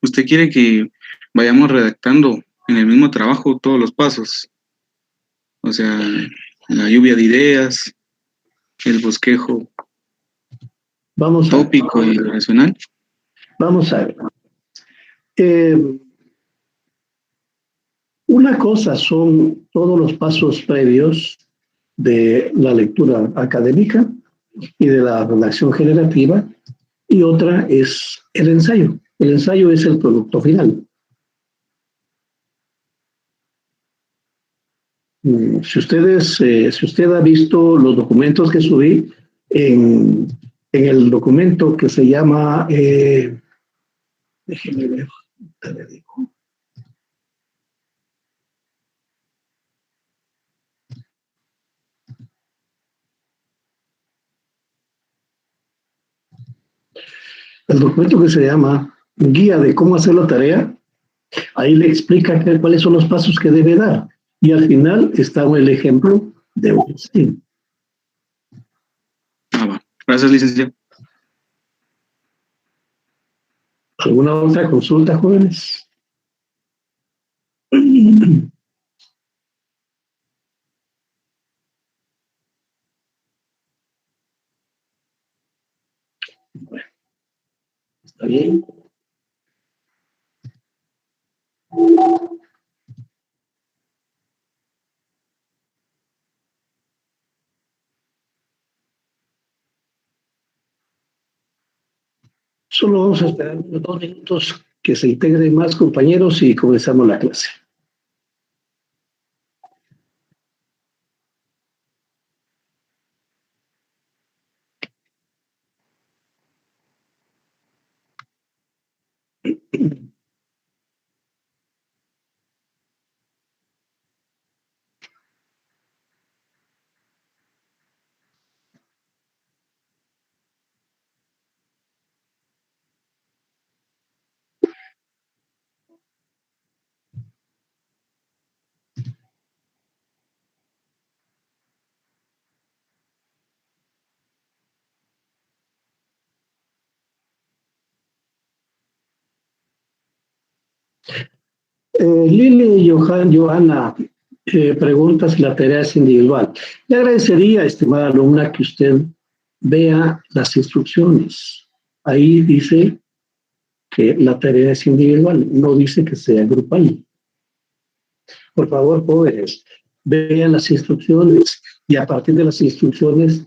¿Usted quiere que vayamos redactando en el mismo trabajo todos los pasos? O sea, la lluvia de ideas, el bosquejo Vamos a ver. tópico y relacional. Vamos a ver. Una cosa son todos los pasos previos de la lectura académica y de la redacción generativa, y otra es el ensayo. El ensayo es el producto final. Si usted ha visto los documentos que subí en el documento que se llama, déjeme ver, te le digo. El documento que se llama Guía de cómo hacer la tarea, ahí le explica cuáles son los pasos que debe dar. Y al final está el ejemplo de un ensayo. Va. Gracias, licenciado. ¿Alguna otra consulta, jóvenes? Bueno, está bien. Solo vamos a esperar unos 2 minutos que se integren más compañeros y comenzamos la clase. Lili y Johanna pregunta si la tarea es individual. Le agradecería, estimada alumna, que usted vea las instrucciones. Ahí dice que la tarea es individual, no dice que sea grupal. Por favor, jóvenes, vean las instrucciones y a partir de las instrucciones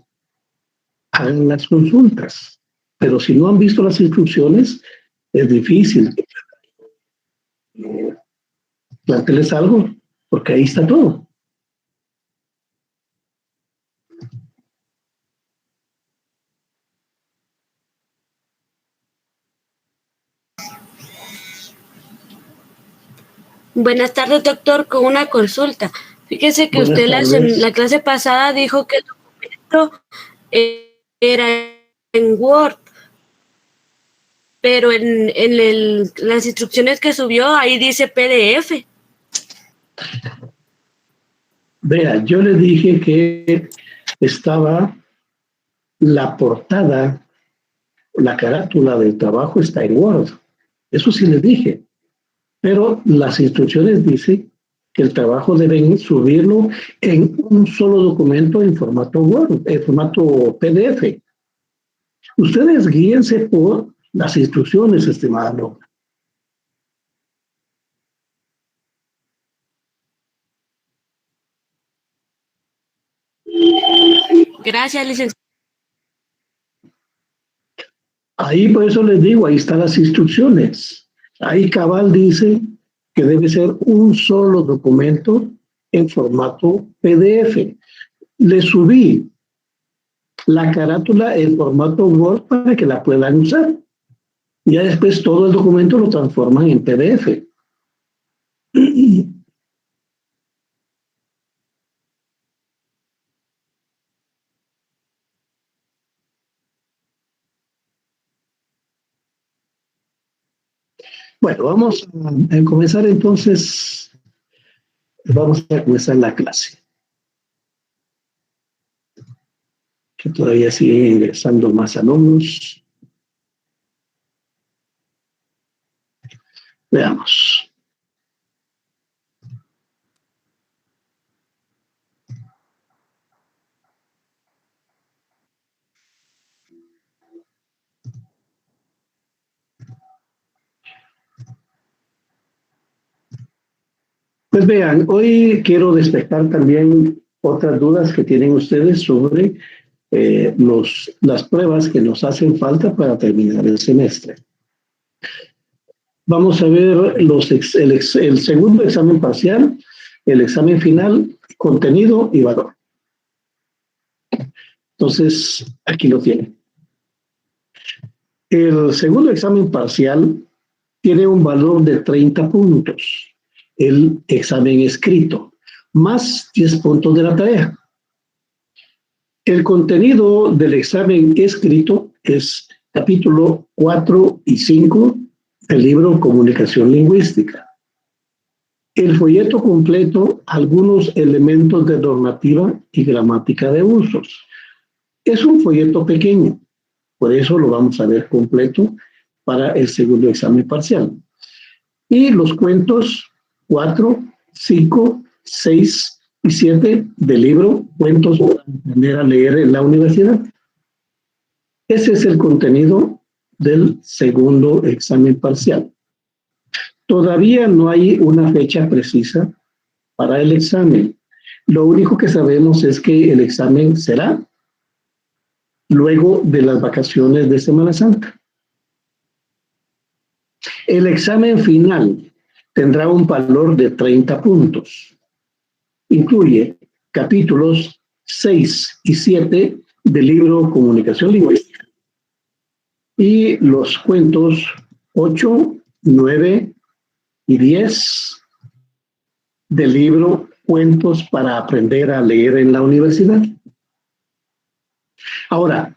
hagan las consultas. Pero si no han visto las instrucciones, es difícil plantearles algo, porque ahí está todo. Buenas tardes, doctor, con una consulta. Fíjese que Buenas usted tardes. la clase pasada dijo que el documento era en Word, pero las instrucciones que subió ahí dice PDF. Vea, yo le dije que estaba la portada, la carátula del trabajo está en Word. Eso sí les dije. Pero las instrucciones dicen que el trabajo deben subirlo en un solo documento en formato Word, en formato PDF. Ustedes guíense por las instrucciones, estimado. Gracias, licenciado. Ahí por eso les digo, ahí están las instrucciones. Ahí cabal dice que debe ser un solo documento en formato PDF. Le subí la carátula en formato Word para que la puedan usar. Ya después todo el documento lo transforman en PDF. Bueno, vamos a comenzar entonces. Vamos a comenzar la clase. Que todavía siguen ingresando más alumnos. Veamos. Pues vean, hoy quiero despejar también otras dudas que tienen ustedes sobre las pruebas que nos hacen falta para terminar el semestre. Vamos a ver el segundo examen parcial, el examen final, contenido y valor. Entonces, aquí lo tienen. El segundo examen parcial tiene un valor de 30 puntos. El examen escrito, más 10 puntos de la tarea. El contenido del examen escrito es capítulo 4 y 5 del libro Comunicación Lingüística. El folleto completo, algunos elementos de normativa y gramática de usos. Es un folleto pequeño, por eso lo vamos a ver completo para el segundo examen parcial. Y los cuentos 4, 5, 6 y 7 del libro Cuentos para aprender a leer en la universidad. Ese es el contenido del segundo examen parcial. Todavía no hay una fecha precisa para el examen. Lo único que sabemos es que el examen será luego de las vacaciones de Semana Santa. El examen final tendrá un valor de 30 puntos. Incluye capítulos 6 y 7 del libro Comunicación Lingüística y los cuentos 8, 9 y 10 del libro Cuentos para aprender a leer en la universidad. Ahora,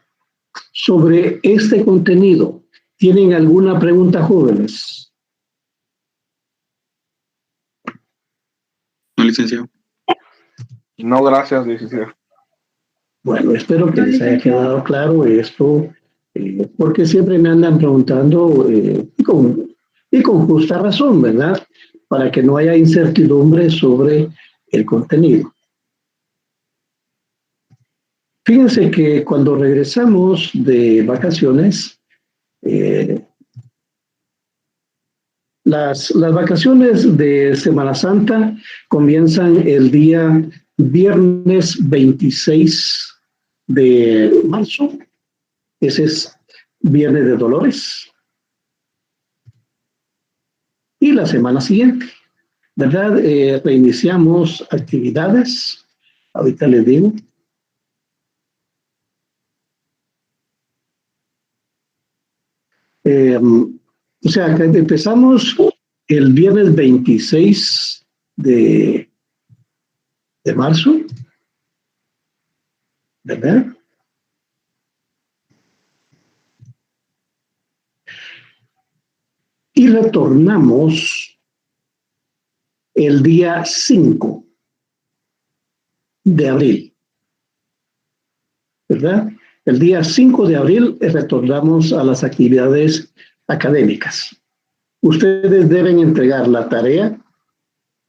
sobre este contenido, ¿tienen alguna pregunta, jóvenes? No, licenciado. No, gracias, licenciado. Bueno, espero que les haya quedado claro esto, porque siempre me andan preguntando, y con justa razón, ¿verdad? Para que no haya incertidumbre sobre el contenido. Fíjense que cuando regresamos de vacaciones, las vacaciones de Semana Santa comienzan el día viernes 26 de marzo. Ese es Viernes de Dolores. Y la semana siguiente, ¿verdad? Reiniciamos actividades. Ahorita les digo. O sea, que empezamos el viernes 26 de marzo, ¿verdad? Y retornamos el día 5 de abril, ¿verdad? El día 5 de abril retornamos a las actividades académicas. Ustedes deben entregar la tarea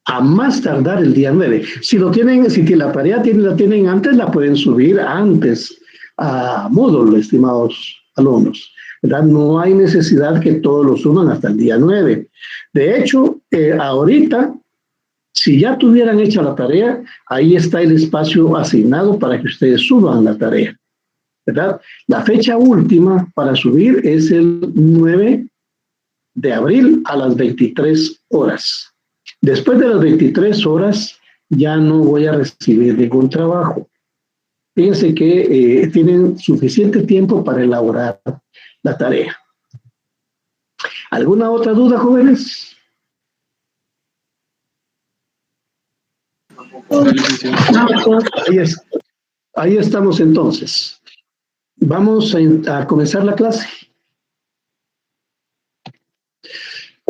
a más tardar el día 9. Si la tarea la tienen antes, la pueden subir antes a Moodle, estimados alumnos, ¿verdad? No hay necesidad que todos lo suban hasta el día 9. De hecho, ahorita, si ya tuvieran hecha la tarea, ahí está el espacio asignado para que ustedes suban la tarea, ¿verdad? La fecha última para subir es el 9 de abril a las 23 horas. Después de las 23 horas ya no voy a recibir ningún trabajo. Fíjense que tienen suficiente tiempo para elaborar la tarea. ¿Alguna otra duda, jóvenes? Ahí estamos entonces. Vamos a comenzar la clase.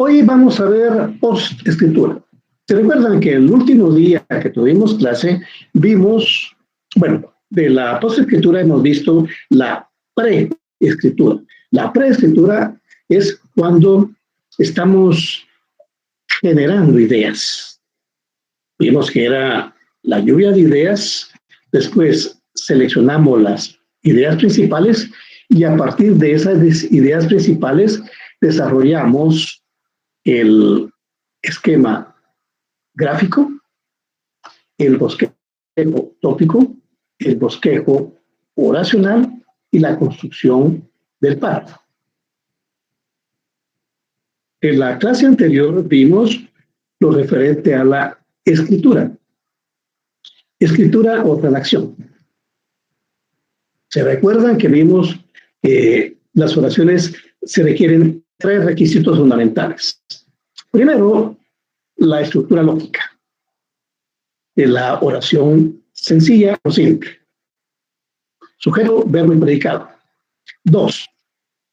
Hoy vamos a ver post-escritura. ¿Se recuerdan que el último día que tuvimos clase vimos, bueno, de la post-escritura hemos visto la preescritura? La preescritura es cuando estamos generando ideas. Vimos que era la lluvia de ideas, después seleccionamos las ideas principales y a partir de esas ideas principales desarrollamos el esquema gráfico, el bosquejo tópico, el bosquejo oracional y la construcción del párrafo. En la clase anterior vimos lo referente a la escritura. Escritura o redacción. ¿Se recuerdan que vimos que las oraciones se requieren 3 requisitos fundamentales? Primero, la estructura lógica de la oración sencilla o simple. Sujeto, verbo y predicado. 2,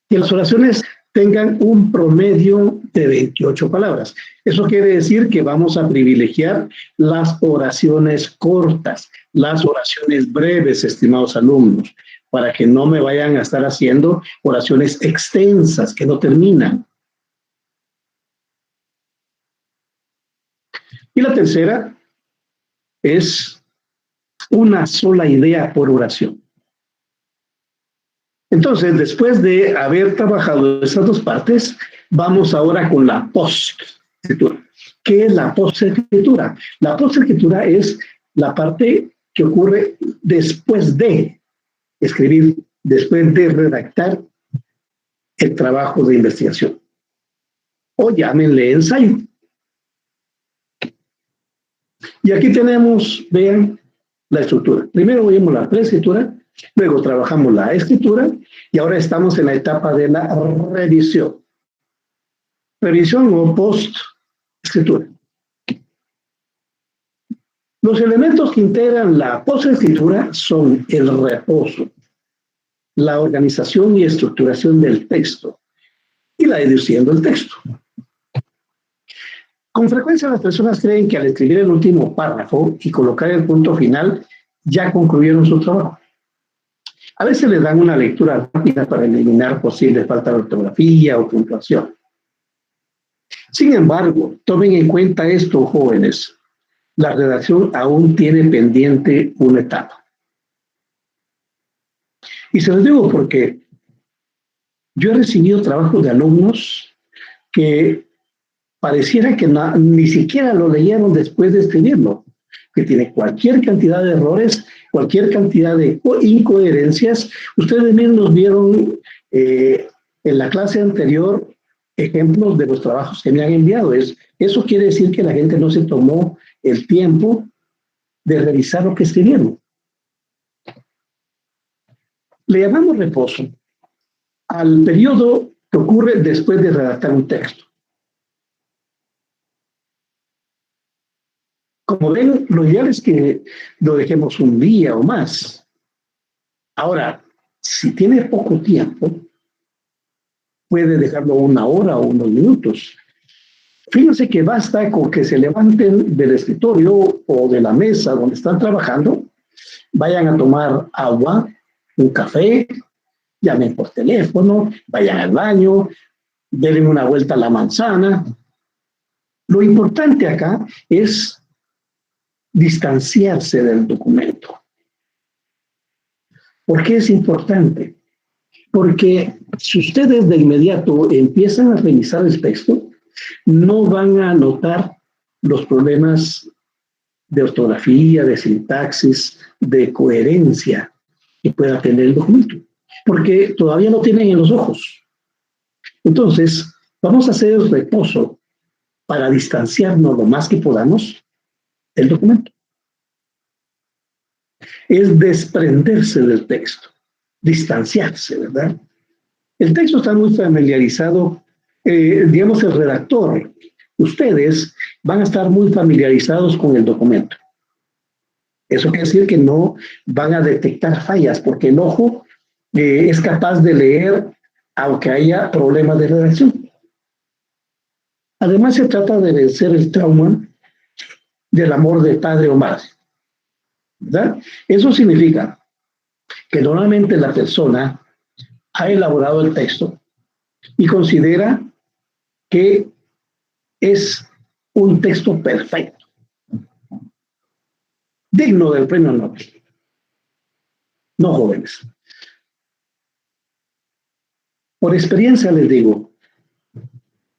que las oraciones tengan un promedio de 28 palabras. Eso quiere decir que vamos a privilegiar las oraciones cortas, las oraciones breves, estimados alumnos, para que no me vayan a estar haciendo oraciones extensas que no terminan. Y la tercera es una sola idea por oración. Entonces, después de haber trabajado esas 2 partes, vamos ahora con la posescritura. ¿Qué es la posescritura? La posescritura es la parte que ocurre después de escribir, después de redactar el trabajo de investigación. O llámenle ensayo. Y aquí tenemos, vean, la estructura. Primero vimos la preescritura, luego trabajamos la escritura y ahora estamos en la etapa de la revisión. Revisión o post-escritura. Los elementos que integran la post-escritura son el reposo, la organización y estructuración del texto y la edición del texto. Con frecuencia las personas creen que al escribir el último párrafo y colocar el punto final ya concluyeron su trabajo. A veces les dan una lectura rápida para eliminar posibles faltas de ortografía o puntuación. Sin embargo, tomen en cuenta esto, jóvenes. La redacción aún tiene pendiente una etapa. Y se los digo porque yo he recibido trabajos de alumnos que pareciera que ni siquiera lo leyeron después de escribirlo, que tiene cualquier cantidad de errores, cualquier cantidad de incoherencias. Ustedes mismos vieron en la clase anterior ejemplos de los trabajos que me han enviado. Eso quiere decir que la gente no se tomó el tiempo de revisar lo que escribieron. Le llamamos reposo al periodo que ocurre después de redactar un texto. Como ven, lo ideal es que lo dejemos un día o más. Ahora, si tiene poco tiempo, puede dejarlo 1 hora o unos minutos. Fíjense que basta con que se levanten del escritorio o de la mesa donde están trabajando, vayan a tomar agua, un café, llamen por teléfono, vayan al baño, den una vuelta a la manzana. Lo importante acá es distanciarse del documento. ¿Por qué es importante? Porque si ustedes de inmediato empiezan a revisar el texto, no van a notar los problemas de ortografía, de sintaxis, de coherencia que pueda tener el documento, porque todavía lo tienen en los ojos. Entonces, vamos a hacer el reposo para distanciarnos lo más que podamos del documento. Es desprenderse del texto, distanciarse, ¿verdad? El texto está muy familiarizado, digamos el redactor, ustedes van a estar muy familiarizados con el documento. Eso quiere decir que no van a detectar fallas, porque el ojo es capaz de leer aunque haya problemas de redacción. Además, se trata de vencer el trauma del amor de padre o madre, ¿verdad? Eso significa que normalmente la persona ha elaborado el texto y considera que es un texto perfecto, digno del premio Nobel. No, jóvenes. Por experiencia les digo,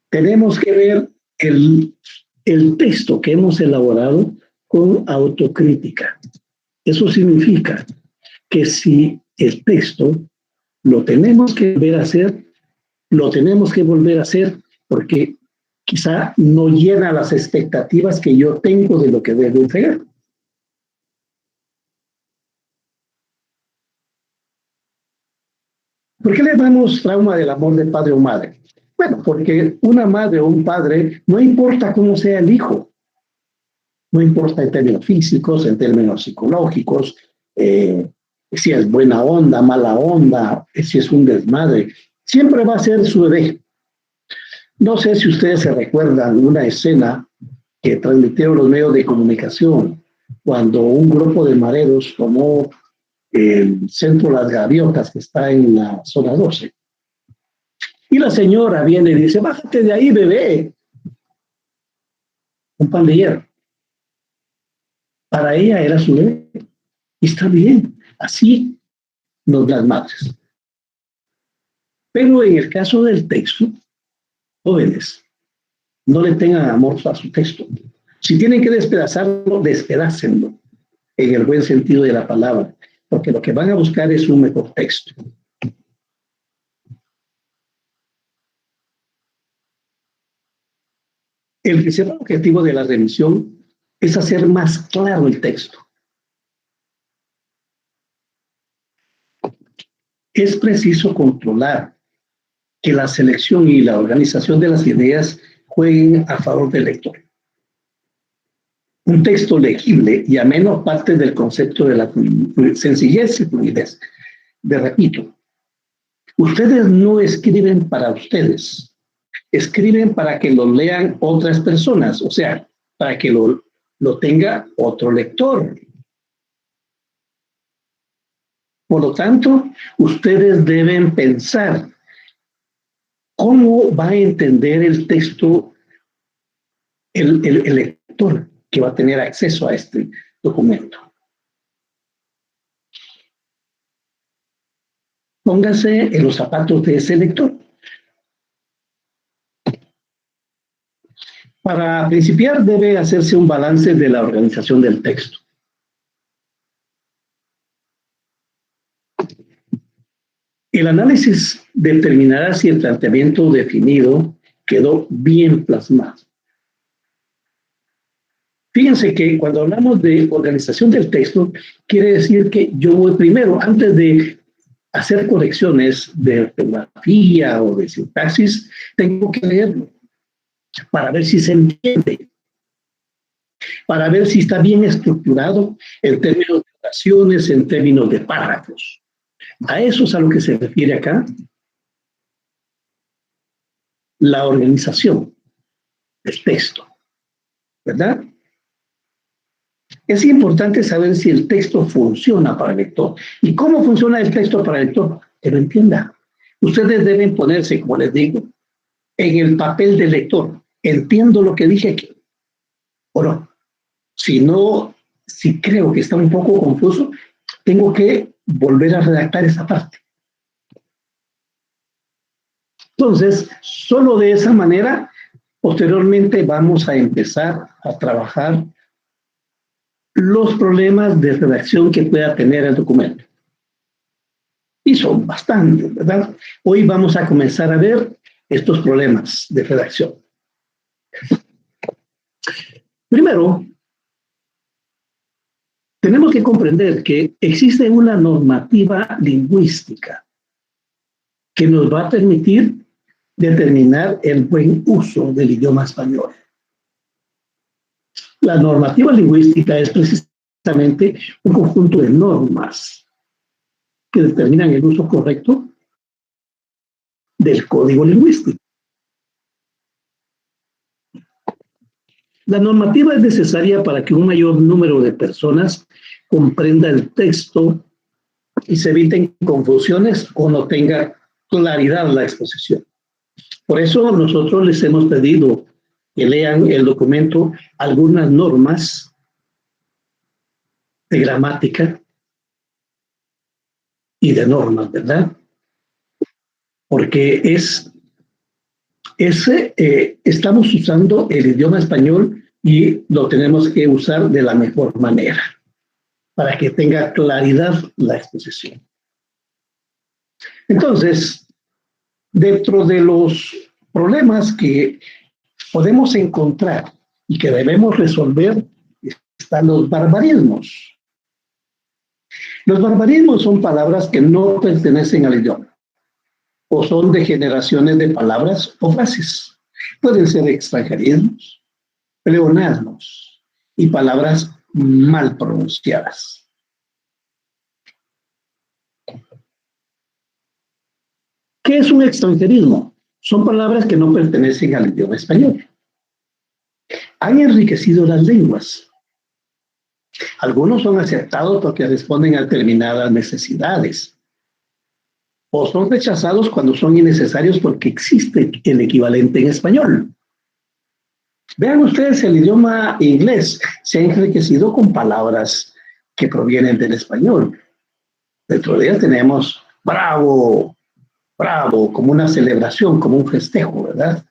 tenemos que ver el texto que hemos elaborado con autocrítica. Eso significa que si el texto lo tenemos que volver a hacer, lo tenemos que volver a hacer porque quizá no llena las expectativas que yo tengo de lo que debo entregar. ¿Por qué le damos trauma del amor de padre o madre? Bueno, porque una madre o un padre, no importa cómo sea el hijo, no importa en términos físicos, en términos psicológicos, si es buena onda, mala onda, si es un desmadre, siempre va a ser su bebé. No sé si ustedes se recuerdan una escena que transmitieron los medios de comunicación cuando un grupo de mareros tomó el centro Las Gaviotas, que está en la zona 12. Y la señora viene y dice, bájate de ahí, bebé. Un pan de hierro. Para ella era su bebé. Y está bien, así nos las madres. Pero en el caso del texto, jóvenes, no le tengan amor a su texto. Si tienen que despedazarlo, despedácenlo, en el buen sentido de la palabra, porque lo que van a buscar es un mejor texto. El principal objetivo de la revisión es hacer más claro el texto. Es preciso controlar que la selección y la organización de las ideas jueguen a favor del lector. Un texto legible y ameno parte del concepto de la sencillez y fluidez. Les repito, ustedes no escriben para ustedes, escriben para que lo lean otras personas, o sea, para que lo tenga otro lector. Por lo tanto, ustedes deben pensar cómo va a entender el texto el lector que va a tener acceso a este documento. Póngase en los zapatos de ese lector. Para principiar, debe hacerse un balance de la organización del texto. El análisis determinará si el planteamiento definido quedó bien plasmado. Fíjense que cuando hablamos de organización del texto, quiere decir que yo voy primero, antes de hacer correcciones de ortografía o de sintaxis, tengo que leerlo para ver si se entiende, para ver si está bien estructurado en términos de oraciones, en términos de párrafos. A eso es a lo que se refiere acá la organización del texto, ¿verdad? Es importante saber si el texto funciona para el lector. ¿Y cómo funciona el texto para el lector? Que lo entienda. Ustedes deben ponerse, como les digo, en el papel del lector. ¿Entiendo lo que dije aquí? ¿O no? Si no, si creo que está un poco confuso, tengo que volver a redactar esa parte. Entonces, solo de esa manera, posteriormente vamos a empezar a trabajar los problemas de redacción que pueda tener el documento. Y son bastantes, ¿verdad? Hoy vamos a comenzar a ver estos problemas de redacción. Primero, tenemos que comprender que existe una normativa lingüística que nos va a permitir determinar el buen uso del idioma español. La normativa lingüística es precisamente un conjunto de normas que determinan el uso correcto del código lingüístico. La normativa es necesaria para que un mayor número de personas comprenda el texto y se eviten confusiones o no tenga claridad la exposición. Por eso nosotros les hemos pedido que lean el documento algunas normas de gramática y de normas, ¿verdad? Porque estamos usando el idioma español y lo tenemos que usar de la mejor manera para que tenga claridad la exposición. Entonces, dentro de los problemas que podemos encontrar y que debemos resolver están los barbarismos. Los barbarismos son palabras que no pertenecen al idioma o son degeneraciones de palabras o frases. Pueden ser extranjerismos, pleonasmos y palabras mal pronunciadas. ¿Qué es un extranjerismo? Son palabras que no pertenecen al idioma español. Han enriquecido las lenguas. Algunos son aceptados porque responden a determinadas necesidades. O son rechazados cuando son innecesarios porque existe el equivalente en español. Vean ustedes, el idioma inglés se ha enriquecido con palabras que provienen del español. Dentro de ellas tenemos bravo, bravo, como una celebración, como un festejo, ¿verdad?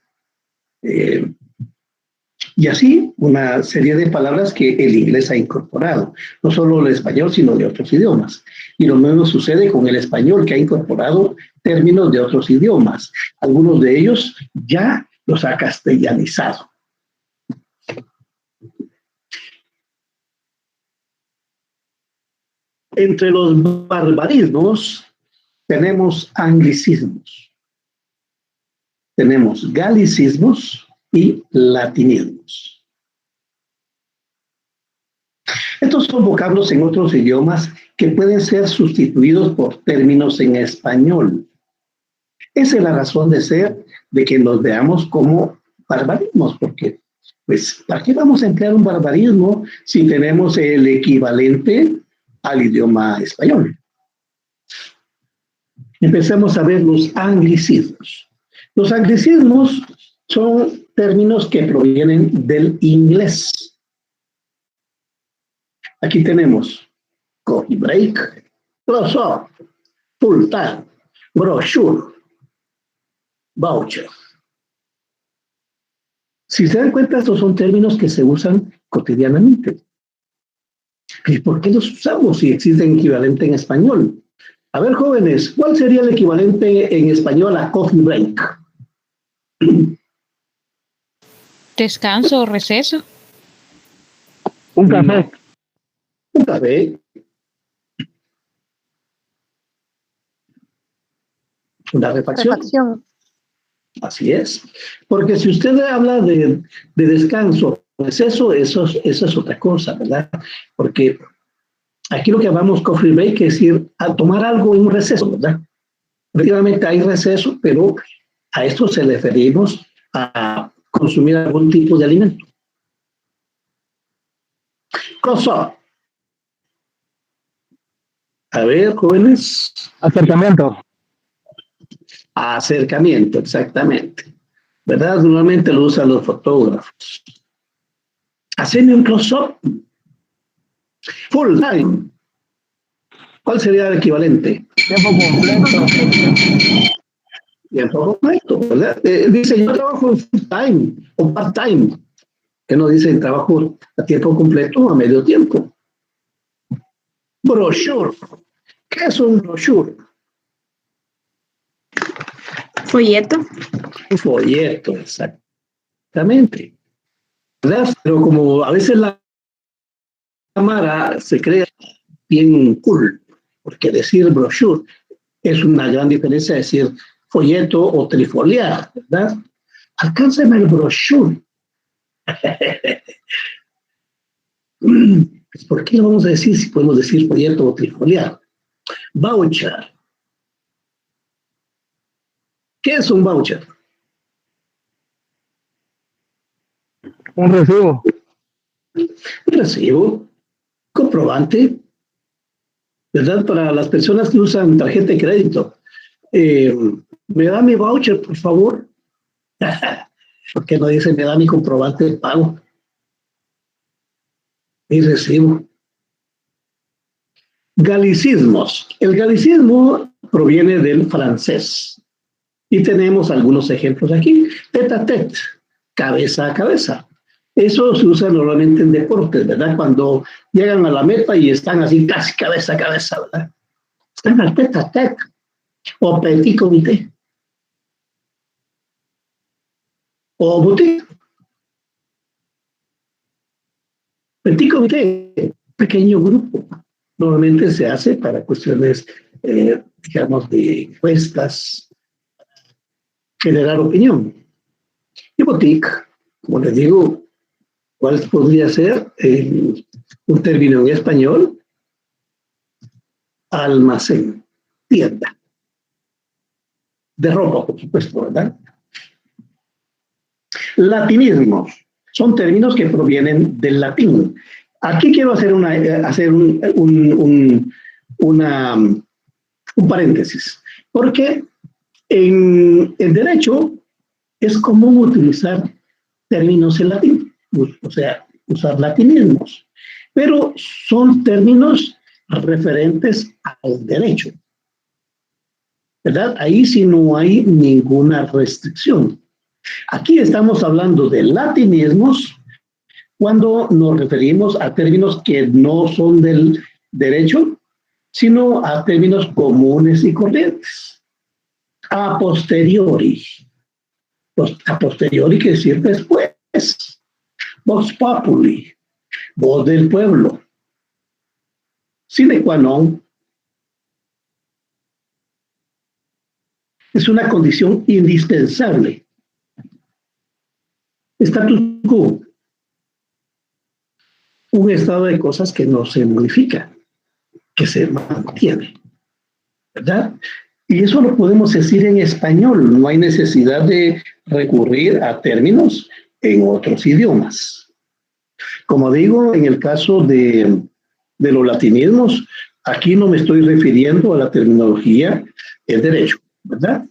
Y así una serie de palabras que el inglés ha incorporado, no solo el español, sino de otros idiomas. Y lo mismo sucede con el español, que ha incorporado términos de otros idiomas. Algunos de ellos ya los ha castellanizado. Entre los barbarismos tenemos anglicismos, tenemos galicismos y latinismos. Estos son vocablos en otros idiomas que pueden ser sustituidos por términos en español. Esa es la razón de ser de que nos veamos como barbarismos, porque, pues, ¿para qué vamos a emplear un barbarismo si tenemos el equivalente al idioma español? Empecemos a ver los anglicismos. Los anglicismos son términos que provienen del inglés. Aquí tenemos coffee break, close up, full time, brochure, voucher. Si se dan cuenta, estos son términos que se usan cotidianamente. ¿Y por qué los usamos si existen equivalente en español? A ver, jóvenes, ¿cuál sería el equivalente en español a coffee break? Descanso o receso. Un café. Un café. Una refacción. Así es. Porque si usted habla de descanso, receso, eso es otra cosa, ¿verdad? Porque aquí lo que llamamos coffee break es decir, a tomar algo en un receso, ¿verdad? Efectivamente hay receso, pero a esto se referimos a consumir algún tipo de alimento. Cosa. A ver, jóvenes. Acercamiento. Acercamiento, exactamente. ¿Verdad? Normalmente lo usan los fotógrafos. Hacerme un close-up. Full time. ¿Cuál sería el equivalente? Tiempo completo. Tiempo completo, ¿verdad? Dice, yo trabajo en full time o part time. Que no dice trabajo a tiempo completo o a medio tiempo. Brochure. ¿Qué es un brochure? Folleto. Un folleto, exactamente. ¿Verdad? Pero como a veces la cámara se cree bien cool, porque decir brochure es una gran diferencia de decir folleto o trifoliar, ¿verdad? Alcánceme el brochure. ¿Por qué lo vamos a decir si podemos decir folleto o trifoliar? Voucher. ¿Qué es un voucher? Un recibo. Un recibo, comprobante, ¿verdad? Para las personas que usan tarjeta de crédito. ¿Me da mi voucher, por favor? ¿Por qué no dice me da mi comprobante de pago? Mi recibo. Galicismos. El galicismo proviene del francés. Y tenemos algunos ejemplos aquí. Tête à tête, cabeza a cabeza. Eso se usa normalmente en deportes, ¿verdad? Cuando llegan a la meta y están así casi cabeza a cabeza, ¿verdad? Están al tête à tête. O petit comité. O boutique. Petit comité, pequeño grupo. Normalmente se hace para cuestiones, digamos, de encuestas, generar opinión. Y boutique, como les digo, ¿cuál podría ser un término en español? Almacén, tienda. De ropa, por supuesto, ¿verdad? Latinismos son términos que provienen del latín. Aquí quiero hacer un paréntesis, porque en el derecho es común utilizar términos en latín, o sea, usar latinismos, pero son términos referentes al derecho, ¿verdad? Ahí sí no hay ninguna restricción. Aquí estamos hablando de latinismos cuando nos referimos a términos que no son del derecho, sino a términos comunes y corrientes. A posteriori. A posteriori quiere decir después. Vox populi, voz del pueblo. Sine qua non. Es una condición indispensable. Status quo. Un estado de cosas que no se modifica, que se mantiene, ¿verdad? Y eso lo podemos decir en español, no hay necesidad de recurrir a términos en otros idiomas. Como digo, en el caso de los latinismos, aquí no me estoy refiriendo a la terminología del derecho, ¿verdad?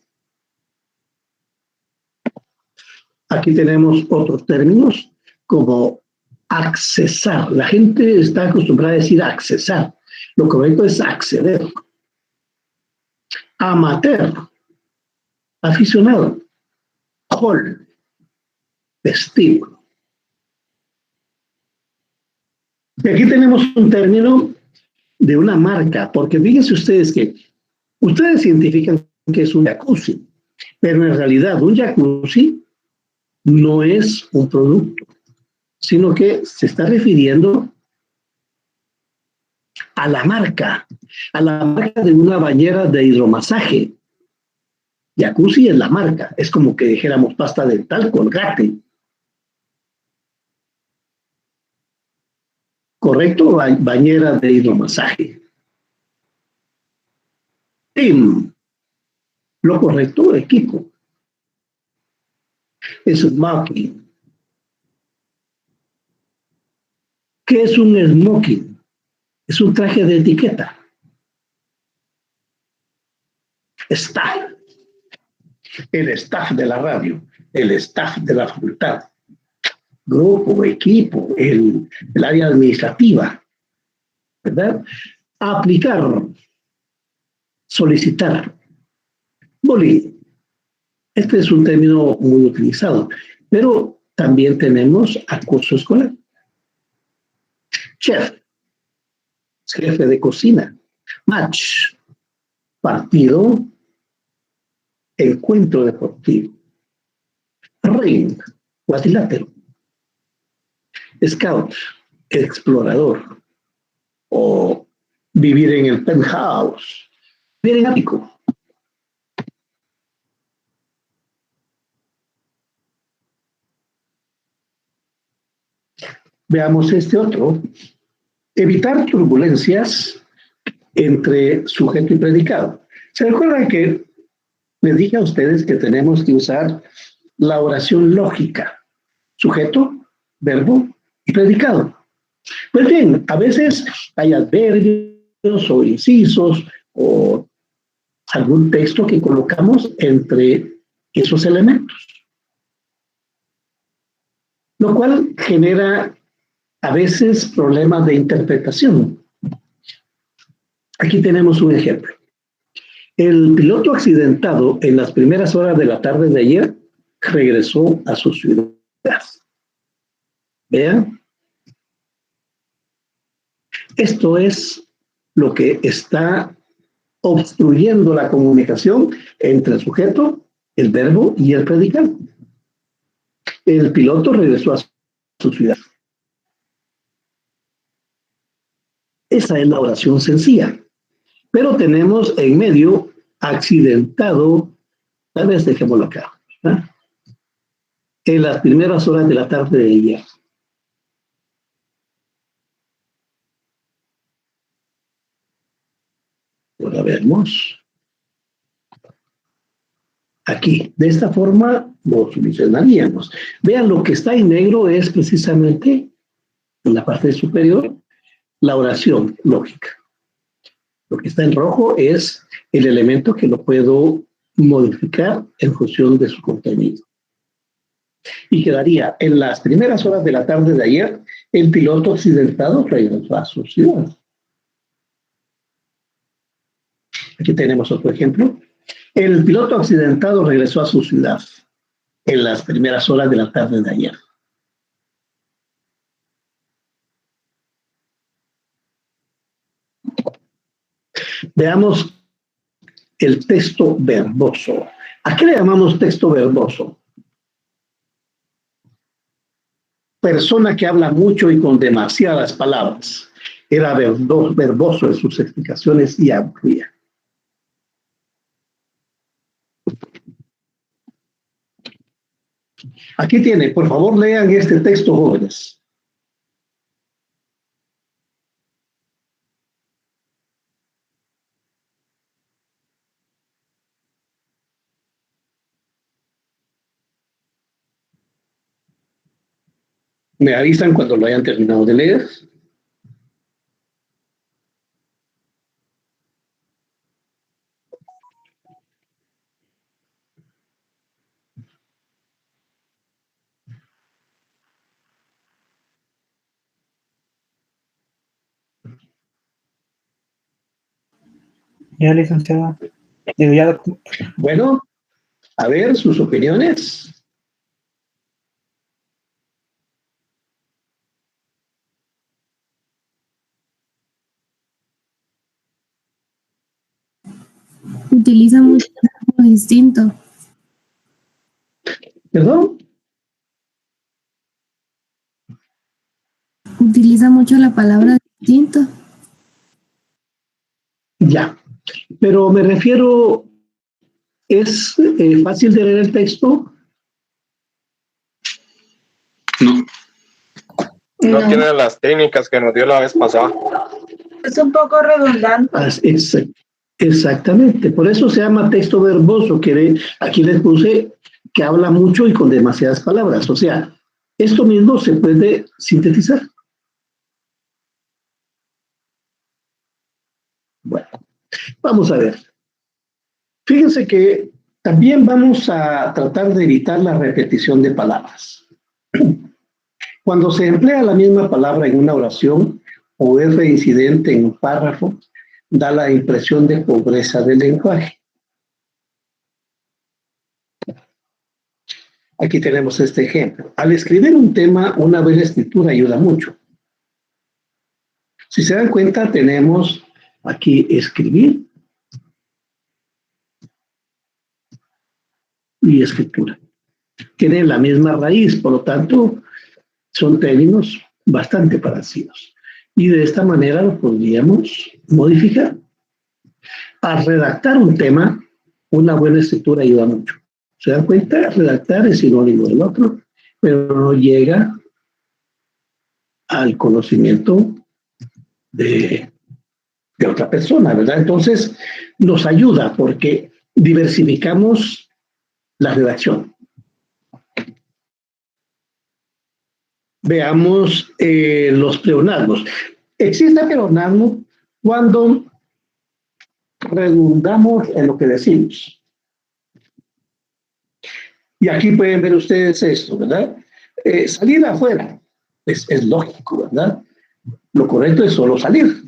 Aquí tenemos otros términos como accesar. La gente está acostumbrada a decir accesar. Lo correcto es acceder. Amateur, aficionado. Hall, vestíbulo. Y aquí tenemos un término de una marca, porque fíjense ustedes que ustedes identifican que es un jacuzzi, pero en realidad un jacuzzi no es un producto, sino que se está refiriendo a la marca de una bañera de hidromasaje. Jacuzzi es la marca, es como que dijéramos pasta dental, Colgate. ¿Correcto? Bañera de hidromasaje. Team. Lo correcto, equipo. Smoking. ¿Qué es un smoking? Es un traje de etiqueta. Staff. El staff de la radio, el staff de la facultad, grupo, equipo, el área administrativa, ¿verdad? Aplicar, solicitar. Bullying. Este es un término muy utilizado, pero también tenemos acoso escolar. Chef, jefe de cocina. Match, partido, encuentro deportivo. Ring, cuadrilátero. Scout, explorador. O vivir en el penthouse. Vivir en ático. Veamos este otro. Evitar turbulencias entre sujeto y predicado. ¿Se recuerdan que les dije a ustedes que tenemos que usar la oración lógica? Sujeto, verbo y predicado. Pues bien, a veces hay adverbios o incisos o algún texto que colocamos entre esos elementos. lo cual genera a veces problemas de interpretación. Aquí tenemos un ejemplo. El piloto accidentado en las primeras horas de la tarde de ayer regresó a su ciudad. Vean. Esto es lo que está obstruyendo la comunicación entre el sujeto, el verbo y el predicado. El piloto regresó a su ciudad. Esa es la oración sencilla. Pero tenemos en medio accidentado, tal vez dejémoslo acá, ¿verdad? En las primeras horas de la tarde de ayer. Ahora vemos. Aquí, de esta forma lo solucionaríamos. Vean, lo que está en negro es precisamente en la parte superior la oración lógica. Lo que está en rojo es el elemento que lo puedo modificar en función de su contenido. Y quedaría en las primeras horas de la tarde de ayer, el piloto accidentado regresó a su ciudad. Aquí tenemos otro ejemplo. El piloto accidentado regresó a su ciudad en las primeras horas de la tarde de ayer. Veamos el texto verboso. ¿A qué le llamamos texto verboso? Persona que habla mucho y con demasiadas palabras. Era verboso en sus explicaciones y aburría. Aquí tiene, por favor, lean este texto, jóvenes. Me avisan cuando lo hayan terminado de leer. Ya, licenciada. Digo, ya, doctor. Bueno, a ver sus opiniones. Utiliza mucho algo distinto. ¿Perdón? Utiliza mucho la palabra distinto. Ya, pero me refiero, ¿es fácil de leer el texto? No. No tiene las técnicas que nos dio la vez pasada. Es un poco redundante. Exactamente, por eso se llama texto verboso, que aquí les puse que habla mucho y con demasiadas palabras. O sea, esto mismo se puede sintetizar. Bueno, vamos a ver. Fíjense que también vamos a tratar de evitar la repetición de palabras. Cuando se emplea la misma palabra en una oración o es reincidente en un párrafo, da la impresión de pobreza del lenguaje. Aquí tenemos este ejemplo. Al escribir un tema, una buena escritura ayuda mucho. Si se dan cuenta, tenemos aquí escribir y escritura. Tienen la misma raíz, por lo tanto, son términos bastante parecidos. Y de esta manera lo podríamos modificar. Al redactar un tema, una buena escritura ayuda mucho. ¿Se dan cuenta? Redactar es sinónimo del otro, pero no llega al conocimiento de otra persona, ¿verdad? Entonces, nos ayuda porque diversificamos la redacción. Veamos los pleonasmos. Existe pleonasmo cuando redundamos en lo que decimos. Y aquí pueden ver ustedes esto, ¿verdad? Salir afuera, pues es lógico, ¿verdad? Lo correcto es solo salir.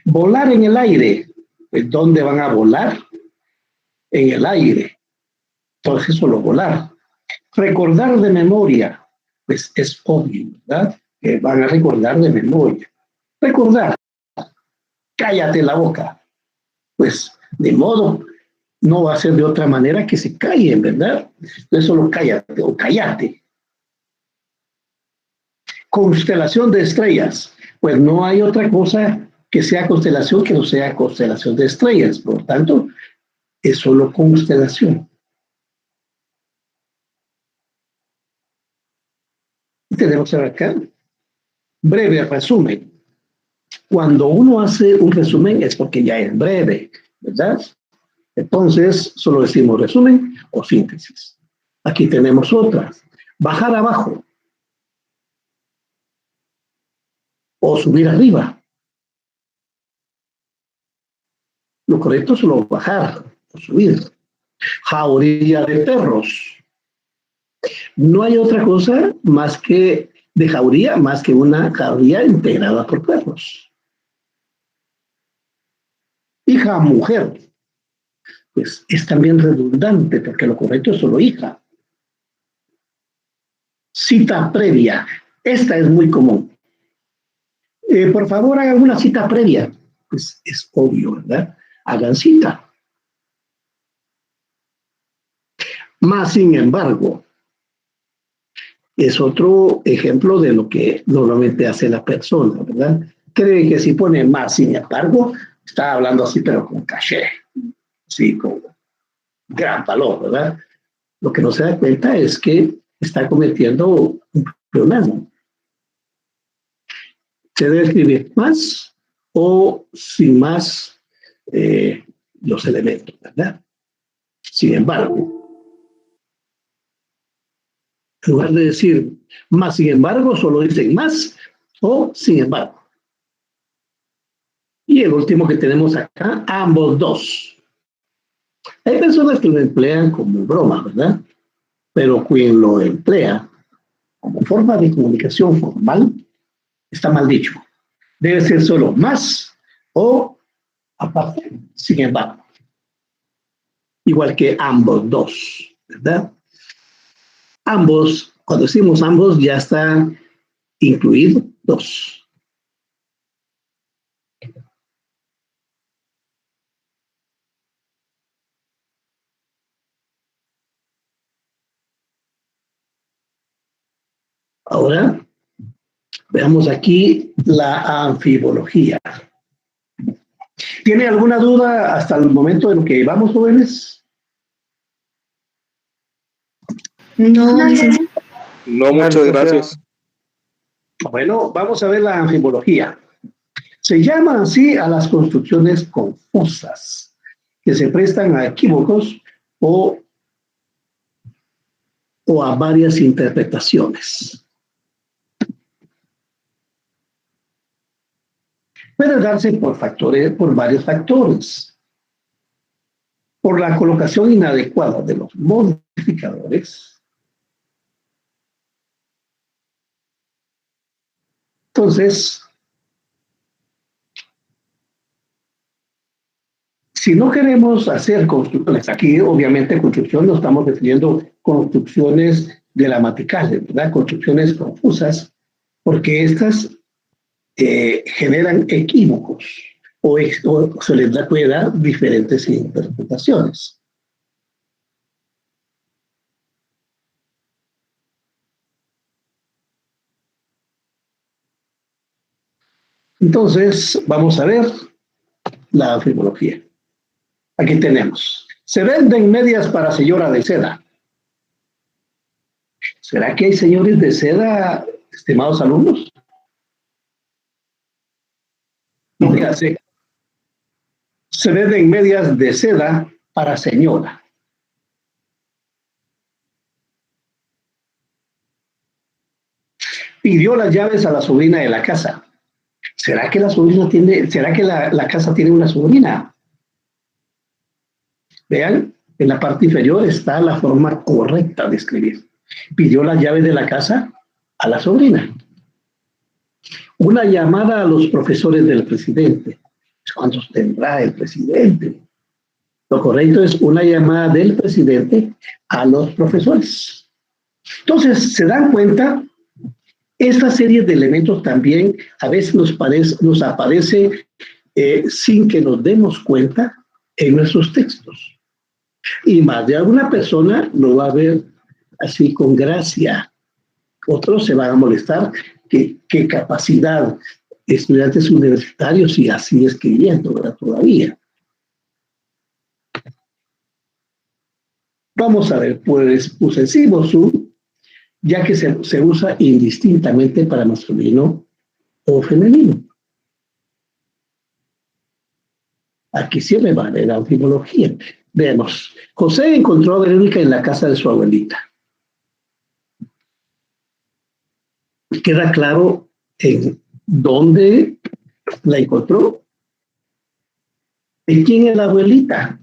Volar en el aire, pues ¿dónde van a volar? En el aire. Entonces solo volar. Recordar de memoria, pues es obvio, ¿verdad? Que van a recordar de memoria. Recordar, cállate la boca. Pues de modo, no va a ser de otra manera que se callen, ¿verdad? Entonces solo cállate o cállate. Constelación de estrellas, pues no hay otra cosa que sea constelación que no sea constelación de estrellas, por lo tanto, es solo constelación. Tenemos acá, breve resumen. Cuando uno hace un resumen es porque ya es breve, ¿verdad? Entonces, solo decimos resumen o síntesis. Aquí tenemos otras. Bajar abajo o subir arriba. Lo correcto es solo bajar o subir. Jauría de perros. No hay otra cosa más que de jauría, más que una jauría integrada por perros. Hija, mujer. Pues es también redundante, porque lo correcto es solo hija. Cita previa. Esta es muy común. Por favor, hagan una cita previa. Pues es obvio, ¿verdad? Hagan cita. Más sin embargo, es otro ejemplo de lo que normalmente hace la persona, ¿verdad? Cree que si pone más sin embargo, está hablando así, pero con caché. Sí, con gran valor, ¿verdad? Lo que no se da cuenta es que está cometiendo un problema. Se debe escribir más o sin más los elementos, ¿verdad? Sin embargo, en lugar de decir más sin embargo, solo dicen más o sin embargo. Y el último que tenemos acá, ambos dos. Hay personas que lo emplean como broma, ¿verdad? Pero quien lo emplea como forma de comunicación formal está mal dicho. Debe ser solo más o aparte, sin embargo. Igual que ambos dos, ¿verdad? Ambos, cuando decimos ambos, ya está incluido dos. Ahora, veamos aquí la anfibología. ¿Tiene alguna duda hasta el momento de lo que vamos, jóvenes? No, No, muchas gracias. Bueno, vamos a ver la anfibología. Se llama así a las construcciones confusas, que se prestan a equívocos o a varias interpretaciones. Puede darse por varios factores. Por la colocación inadecuada de los modificadores. Entonces, si no queremos hacer construcciones, aquí obviamente construcción no estamos definiendo construcciones gramaticales, ¿verdad? Construcciones confusas, porque estas generan equívocos o se les puede dar diferentes interpretaciones. Entonces, vamos a ver la anfibología. Aquí tenemos. Se venden medias para señora de seda. ¿Será que hay señores de seda, estimados alumnos? No, fíjate. Se venden medias de seda para señora. Pidió las llaves a la sobrina de la casa. ¿Será que la casa tiene una sobrina? Vean, en la parte inferior está la forma correcta de escribir. Pidió las llaves de la casa a la sobrina. Una llamada a los profesores del presidente. ¿Cuántos tendrá el presidente? Lo correcto es una llamada del presidente a los profesores. Entonces, se dan cuenta, esta serie de elementos también a veces nos aparece sin que nos demos cuenta en nuestros textos. Y más de alguna persona lo va a ver así con gracia. Otros se van a molestar. ¿Qué capacidad? Estudiantes universitarios y así escribiendo, ¿verdad? Todavía. Vamos a ver, pues posesivo su, ya que se usa indistintamente para masculino o femenino. Aquí sí me vale la etimología. Vemos, José encontró a Verónica en la casa de su abuelita. Queda claro en dónde la encontró. ¿De quién es la abuelita?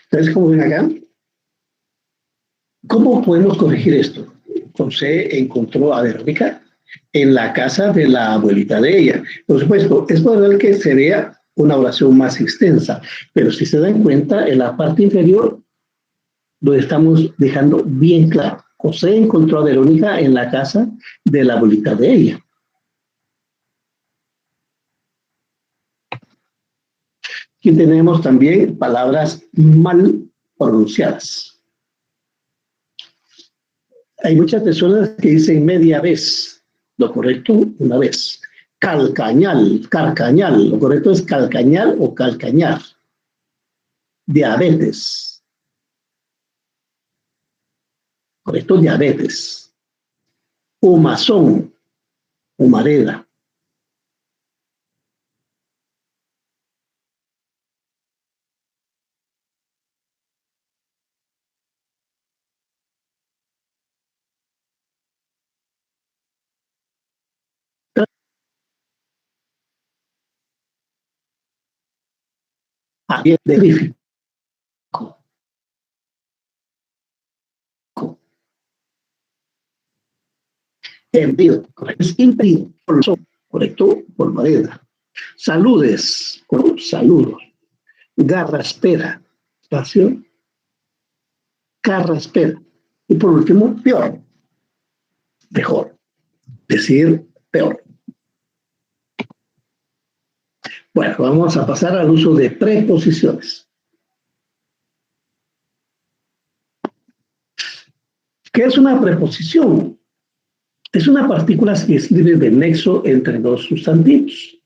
Entonces, ¿cómo ven acá? ¿Cómo podemos corregir esto? José encontró a Verónica en la casa de la abuelita de ella. Por supuesto, es probable que sería una oración más extensa, pero si se dan cuenta, en la parte inferior lo estamos dejando bien claro. José encontró a Verónica en la casa de la abuelita de ella. Aquí tenemos también palabras mal pronunciadas. Hay muchas personas que dicen media vez. Lo correcto, una vez. Calcañal, carcañal. Lo correcto es calcañal o calcañar. Diabetes. Correcto, diabetes. Humazón, humareda. Ambientífico. Envío, correcto, es impedido, correcto, por madera. Saludes, saludos. Garraspera, espacio, carraspera. Y por último, peor, mejor, decir peor. Bueno, vamos a pasar al uso de preposiciones. ¿Qué es una preposición? Es una partícula que sirve de nexo entre dos sustantivos.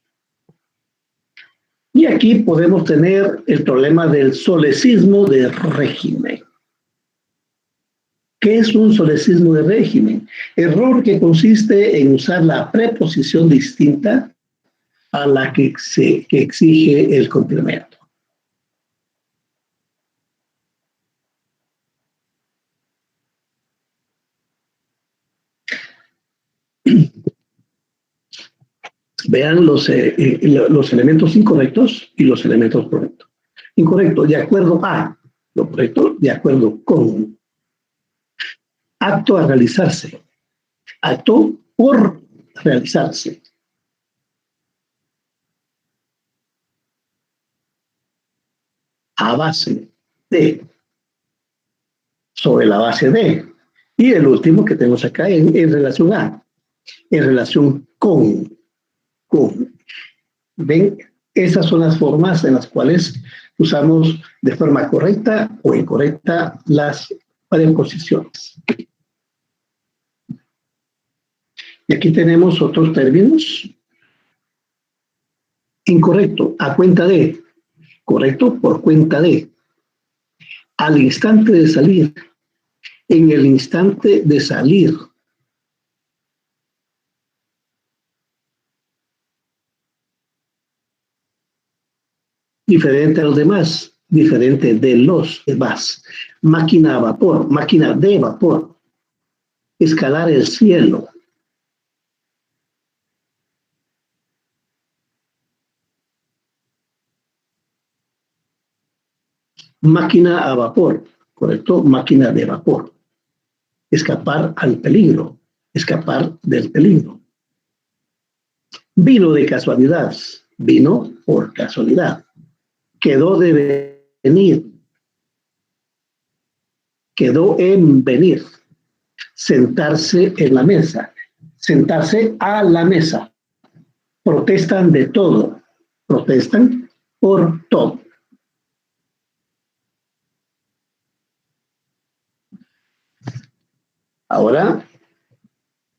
Y aquí podemos tener el problema del solecismo de régimen. ¿Qué es un solecismo de régimen? Error que consiste en usar la preposición distinta a la que exige el complemento. Vean los elementos incorrectos y los elementos correctos. Incorrecto, de acuerdo a. Lo correcto, de acuerdo con. Acto a realizarse. Acto por realizarse. A base de. Sobre la base de. Y el último que tenemos acá en relación a. En relación con. ¿Ven? Esas son las formas en las cuales usamos de forma correcta o incorrecta las preposiciones. Y aquí tenemos otros términos. Incorrecto, a cuenta de. Correcto, por cuenta de. Al instante de salir. En el instante de salir. Diferente a los demás, diferente de los demás. Máquina a vapor, máquina de vapor. escalar el cielo. Máquina a vapor, ¿correcto? Máquina de vapor. Escapar al peligro, escapar del peligro. Vino de casualidad, vino por casualidad. Quedó de venir, quedó en venir. Sentarse en la mesa, sentarse a la mesa. Protestan de todo, protestan por todo. Ahora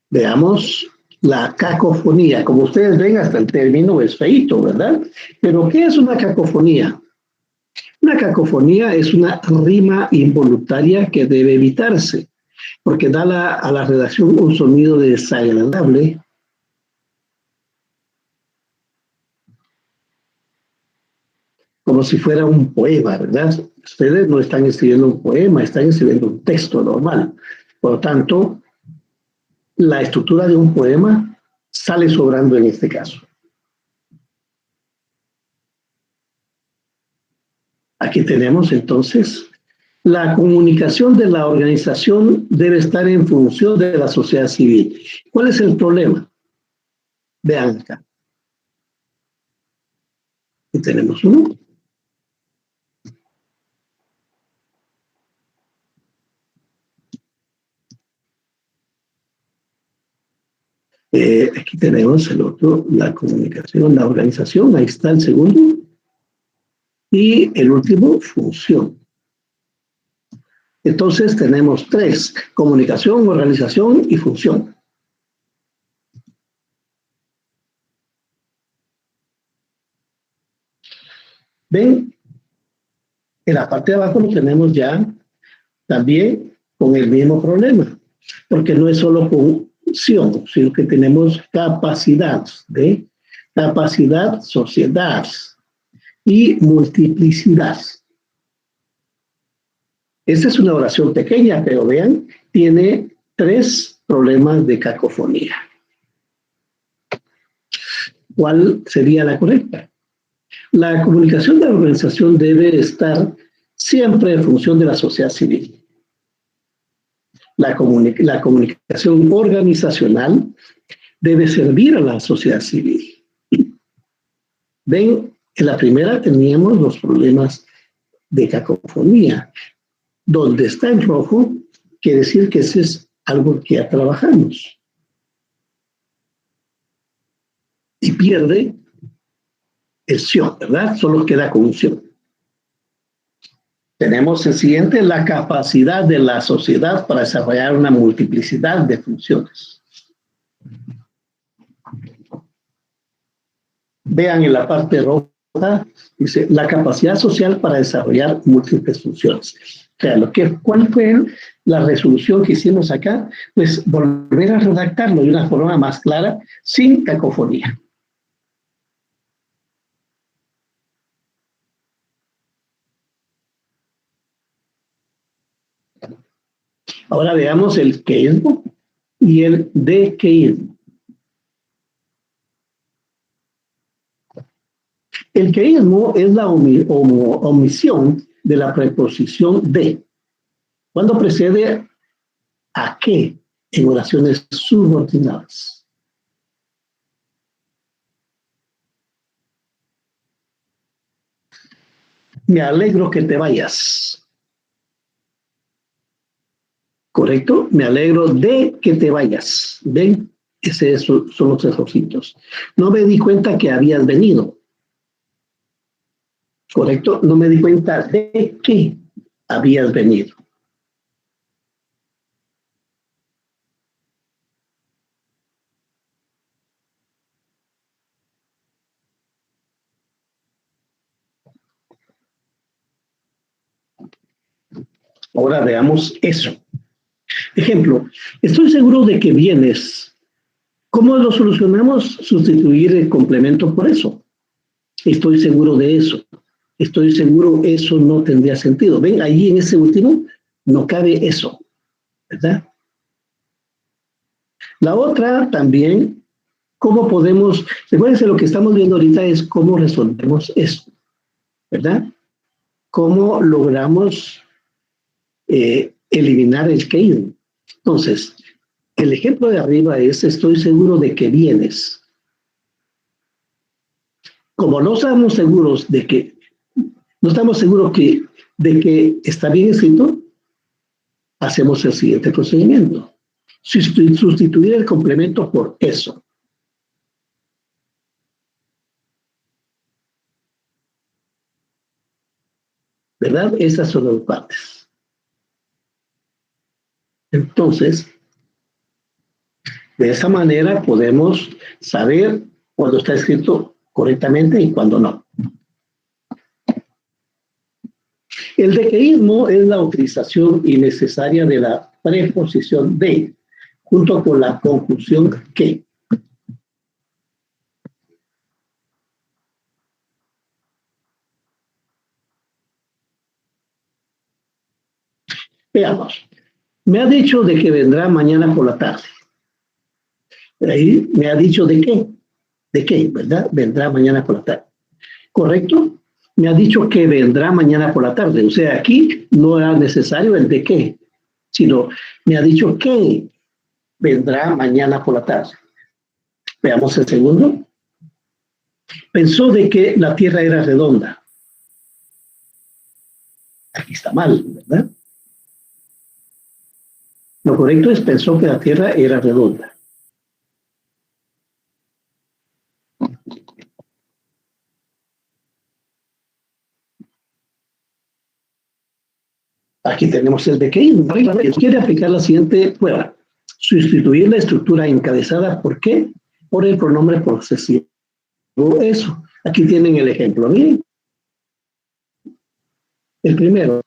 veamos la cacofonía. Como ustedes ven, hasta el término es feíto, ¿verdad? Pero ¿qué es una cacofonía? Una cacofonía es una rima involuntaria que debe evitarse, porque da a la redacción un sonido desagradable, como si fuera un poema, ¿verdad? Ustedes no están escribiendo un poema, están escribiendo un texto normal. Por lo tanto, la estructura de un poema sale sobrando en este caso. Aquí tenemos entonces, la comunicación de la organización debe estar en función de la sociedad civil. ¿Cuál es el problema? Vean acá. Aquí tenemos uno. Aquí tenemos el otro, la comunicación, la organización, ahí está el segundo. Y el último, función. Entonces tenemos tres: comunicación, organización y función. ¿Ven? En la parte de abajo lo tenemos ya también con el mismo problema, porque no es solo función, sino que tenemos capacidad, ¿ve? Capacidad, sociedad y multiplicidad. Esta es una oración pequeña, pero vean, tiene tres problemas de cacofonía. ¿Cuál sería la correcta? La comunicación de la organización debe estar siempre en función de la sociedad civil. La comunicación organizacional debe servir a la sociedad civil. Ven, en la primera teníamos los problemas de cacofonía. Donde está en rojo, quiere decir que ese es algo que ya trabajamos. Y pierde el sion, ¿verdad? Solo queda con un sion. Tenemos el siguiente, la capacidad de la sociedad para desarrollar una multiplicidad de funciones. Vean en la parte roja, dice, la capacidad social para desarrollar múltiples funciones. O sea, ¿cuál fue la resolución que hicimos acá? Pues volver a redactarlo de una forma más clara, sin cacofonía. Ahora veamos el queísmo y el dequeísmo. El queísmo es la omisión de la preposición de, cuando precede a que en oraciones subordinadas. Me alegro que te vayas. ¿Correcto? Me alegro de que te vayas. ¿Ven? Esos son los errorcitos. No me di cuenta que habías venido. ¿Correcto? No me di cuenta de que habías venido. Ahora veamos eso. Ejemplo, estoy seguro de que vienes. ¿Cómo lo solucionamos? Sustituir el complemento por eso. Estoy seguro de eso. Estoy seguro eso no tendría sentido. Ven, ahí en ese último no cabe eso, ¿verdad? La otra también, ¿cómo podemos? Recuérdense, lo que estamos viendo ahorita es cómo resolvemos esto, ¿verdad? ¿Cómo logramos eliminar el queísmo? Entonces, el ejemplo de arriba es: estoy seguro de que vienes. Como no estamos seguros de que está bien escrito, hacemos el siguiente procedimiento: sustituir el complemento por eso. ¿Verdad? Esas son las partes. Entonces, de esa manera podemos saber cuando está escrito correctamente y cuando no. El dequeísmo es la utilización innecesaria de la preposición de, junto con la conjunción que. Veamos. Me ha dicho de que vendrá mañana por la tarde. Ahí me ha dicho de qué. ¿De qué? ¿Verdad? Vendrá mañana por la tarde. ¿Correcto? Me ha dicho que vendrá mañana por la tarde. O sea, aquí no era necesario el de qué, sino me ha dicho que vendrá mañana por la tarde. Veamos el segundo. Pensó de que la Tierra era redonda. Aquí está mal, ¿verdad? Lo correcto es: pensó que la Tierra era redonda. Aquí tenemos el de que quiere aplicar la siguiente prueba: sustituir la estructura encabezada. ¿Por qué? Por el pronombre posesivo. Eso. Aquí tienen el ejemplo. Miren. El primero.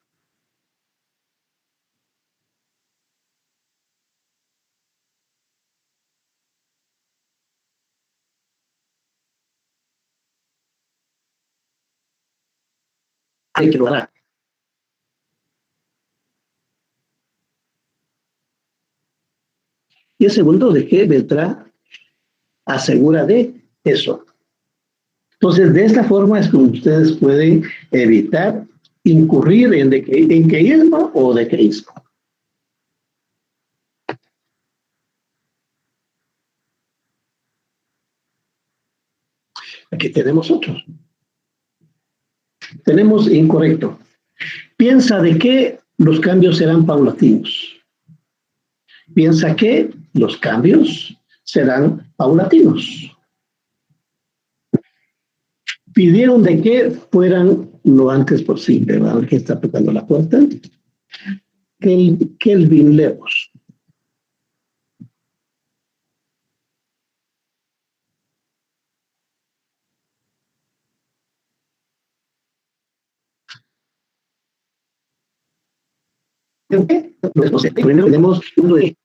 Hay que lo hará. Y el segundo, de que vendrá, asegura de eso. Entonces, de esta forma es como ustedes pueden evitar incurrir en queísmo o dequeísmo. Aquí tenemos otro. Tenemos incorrecto. Piensa de que los cambios serán paulatinos. Piensa que los cambios serán paulatinos. Pidieron de que fueran lo antes posible. A ver quién está tocando la puerta. Kelvin Levos. Primero tenemos uno de,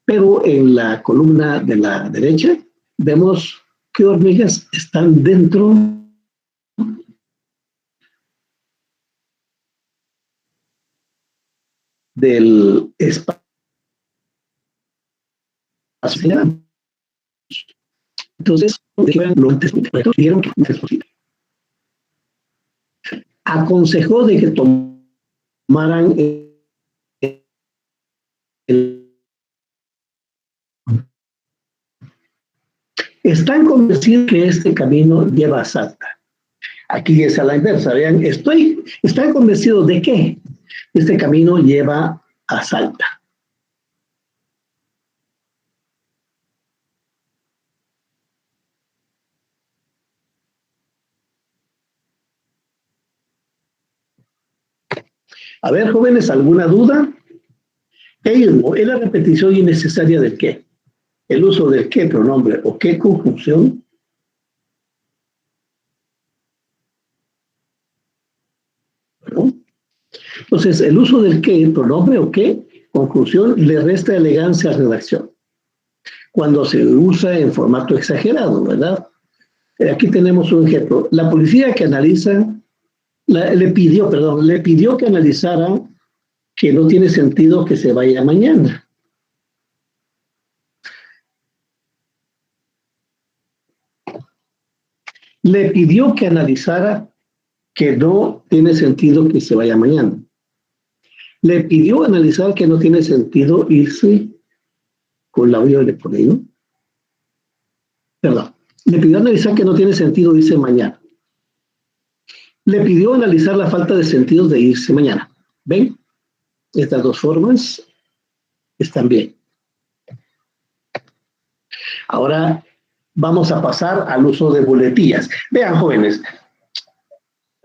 pero en la columna de la derecha vemos qué hormigas están dentro del espacio. Entonces, lo antes posible. Aconsejó de que tomaran están convencidos que este camino lleva a Salta. Aquí es a la inversa, vean, están convencidos de que este camino lleva a Salta. A ver, jóvenes, ¿alguna duda? Queísmo es la repetición innecesaria del qué. El uso del qué pronombre o qué conjunción. ¿No? Entonces, el uso del qué pronombre o qué conjunción le resta elegancia a la redacción. Cuando se usa en formato exagerado, ¿verdad? Aquí tenemos un ejemplo. La policía que analiza, le pidió que analizara que no tiene sentido que se vaya mañana. Le pidió que analizara que no tiene sentido que se vaya mañana. Le pidió analizar que no tiene sentido irse con la olla de por ahí, ¿no? Perdón. Le pidió analizar que no tiene sentido irse mañana. Le pidió analizar la falta de sentido de irse mañana. ¿Ven? Estas dos formas están bien. Ahora vamos a pasar al uso de muletillas. Vean, jóvenes,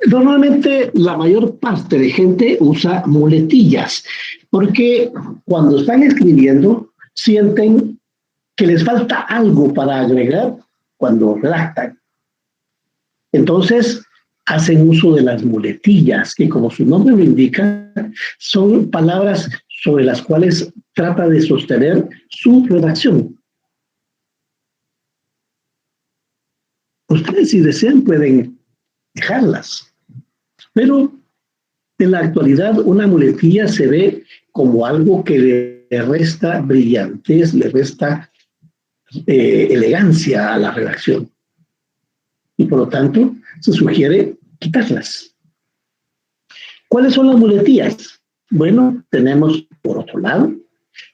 normalmente la mayor parte de gente usa muletillas porque cuando están escribiendo sienten que les falta algo para agregar cuando redactan. Entonces hacen uso de las muletillas, que como su nombre lo indica, son palabras sobre las cuales trata de sostener su redacción. Ustedes, si desean, pueden dejarlas. Pero en la actualidad una muletilla se ve como algo que le resta brillantez, le resta elegancia a la redacción. Y por lo tanto, se sugiere quitarlas. ¿Cuáles son las muletillas? Bueno, tenemos por otro lado,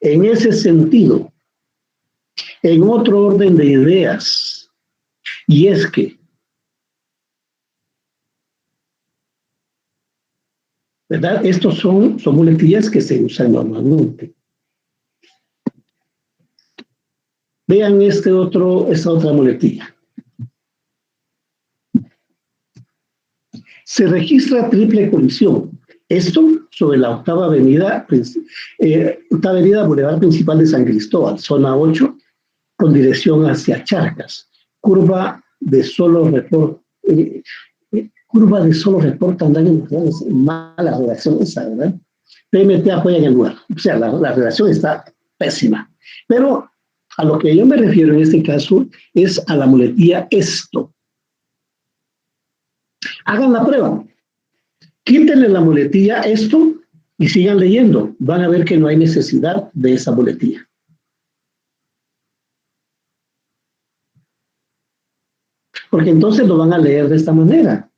en ese sentido, en otro orden de ideas, y es que, ¿verdad? Estos son muletillas que se usan normalmente. Vean esta otra muletilla. Se registra triple colisión. Esto sobre la octava avenida Boulevard Principal de San Cristóbal, zona 8, con dirección hacia Charcas. Curva de solo reporta andan en mala redacción esa, ¿verdad? PMT apoya en el lugar. O sea, la redacción está pésima. Pero a lo que yo me refiero en este caso es a la muletilla esto. Hagan la prueba. Quítenle la muletilla esto y sigan leyendo. Van a ver que no hay necesidad de esa muletilla. Porque entonces lo van a leer de esta manera.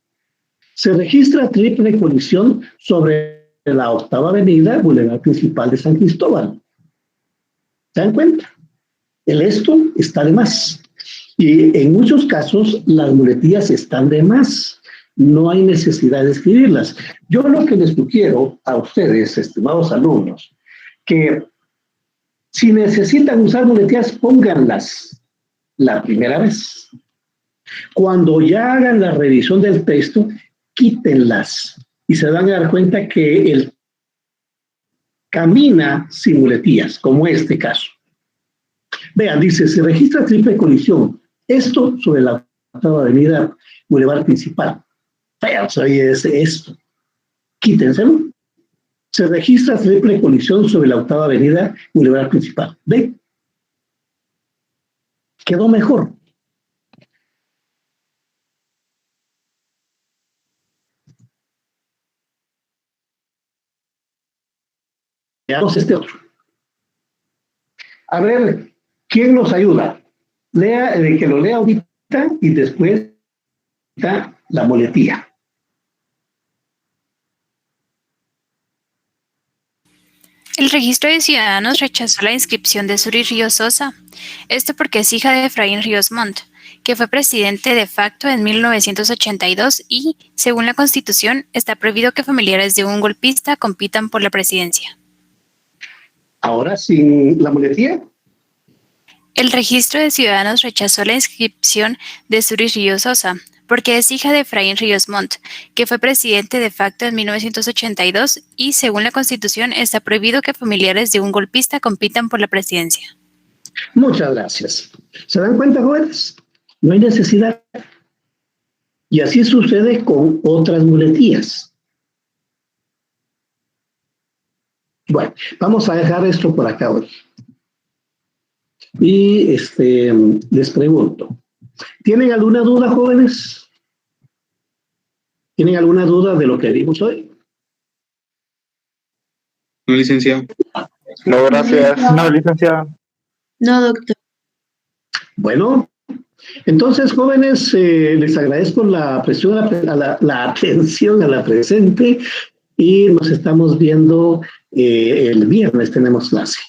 Se registra triple colisión sobre la octava avenida Boulevard Principal de San Cristóbal. ¿Se dan cuenta? El esto está de más. Y en muchos casos las muletillas están de más. No hay necesidad de escribirlas. Yo lo que les sugiero a ustedes, estimados alumnos, que si necesitan usar muletillas, pónganlas la primera vez. Cuando ya hagan la revisión del texto, quítenlas y se van a dar cuenta que él camina sin muletillas, como este caso. Vean, dice, se registra triple colisión. Esto sobre la octava avenida Boulevard Principal. Feo es esto. Quítenselo. Se registra triple colisión sobre la octava avenida Boulevard Principal. ¿Ven? Quedó mejor. Veamos este otro. A ver, ¿quién nos ayuda? Que lo lea ahorita y después la muletilla. El Registro de Ciudadanos rechazó la inscripción de Suri Ríos Sosa, esto porque es hija de Efraín Ríos Montt, que fue presidente de facto en 1982 y, según la Constitución, está prohibido que familiares de un golpista compitan por la presidencia. Ahora, sin la muletilla. El Registro de Ciudadanos rechazó la inscripción de Suri Ríos Sosa, porque es hija de Efraín Ríos Montt, que fue presidente de facto en 1982 y, según la Constitución, está prohibido que familiares de un golpista compitan por la presidencia. Muchas gracias. ¿Se dan cuenta, jóvenes? No hay necesidad. Y así sucede con otras muletillas. Bueno, vamos a dejar esto por acá hoy. Y les pregunto, ¿tienen alguna duda, jóvenes? ¿Tienen alguna duda de lo que vimos hoy? No, licenciado. No, gracias. No, licenciado. No, doctor. Bueno, Entonces, jóvenes, les agradezco la atención a la presente y nos estamos viendo el viernes, tenemos clase.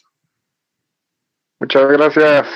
Muchas gracias.